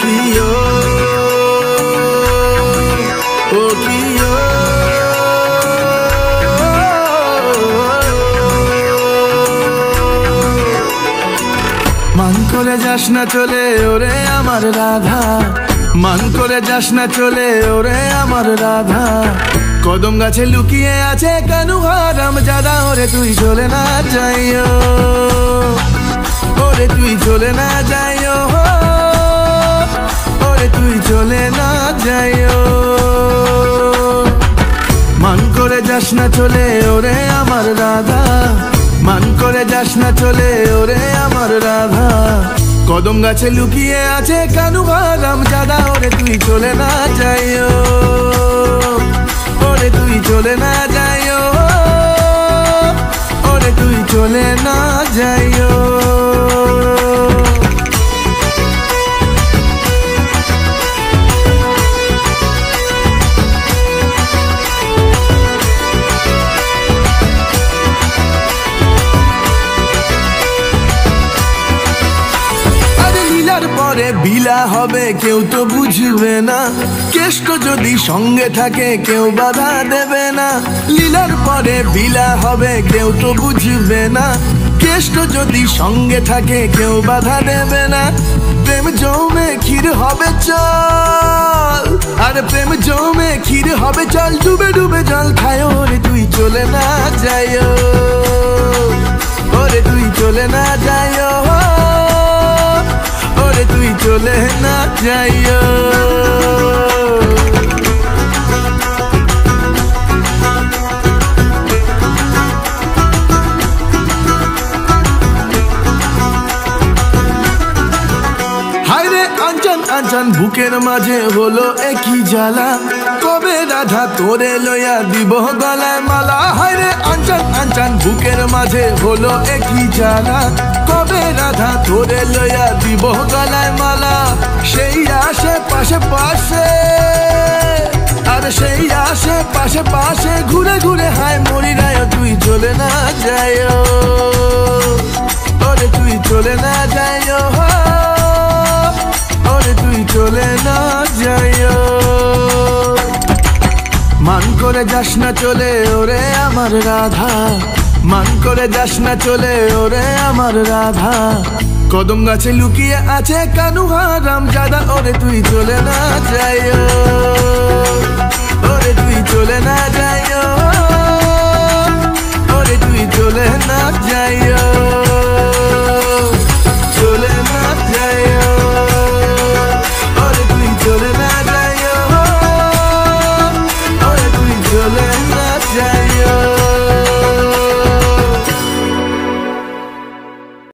কিও ও কিও মান করে যাস না চলে ওরে আমার রাধা, মান করে যাস না চলে ওরে আমার রাধা। কদম গাছে লুকিয়ে আছে কানু হারামজাদা, ওরে তুই চলে না যাইও, ওরে তুই চলে না যাইও, ওরে তুই চলে না যাইও। মান করে যাস না চলে ওরে আমার রাধা, মান করে যাস না চলে ওরে আমার রাধা। কদম গাছে লুকিয়ে আছে কানু হারামজাদা, ওরে তুই চলে না যাইও, ওরে তুই চলে না যাইও, ওরে তুই চলে না যাইও। পরে বিলা হবে কেউ তো বুঝবে না, কেষ্ট যদি সঙ্গে থাকে কেউ বাধা দেবে না। লীলার পরে বিলা হবে কেউ তো বুঝবে না, কেষ্ট যদি সঙ্গে থাকে কেউ বাধা দেবে না। প্রেম জমে ক্ষীর হবে চল, আরে প্রেম জমে ক্ষীর হবে চল, ডুবে ডুবে জল খায়, ওরে তুই চলে না যাইও, ওরে তুই চলে না যাইও, ওরে তুই চলে না যাইও। হায়রে আঞ্চান আঞ্চান বুকের মাঝে হলো একই জ্বালা, কবে রাধা তোরে লইয়া দিব গলায় মালা। হায়রে আঞ্চান আঞ্চান বুকের মাঝে হলো একই জ্বালা, কবে রাধা তোরে লইয়া দিব গলায় মালা। সেই আসে পাশে পাশে, আর সেই আসে পাশে পাশে, ঘুরে ঘুরে হায় মরি রায়, তুই চলে না যাইও, ওরে তুই চলে না যাইও, ওরে তুই চলে না যাইও। মান করে যাস না চলে ওরে আমার রাধা, মান করে যাস না চলে ওরে আমার রাধা। কদম গাছে লুকিয়ে আছে কানু হারামজাদা, ওরে তুই চলে না যাইও, ওরে তুই চলে না যাইও, ওরে তুই চলে না যাইও, চলে না যাইও, ওরে তুই চলে না যাইও, ওরে তুই চলে না যাইও।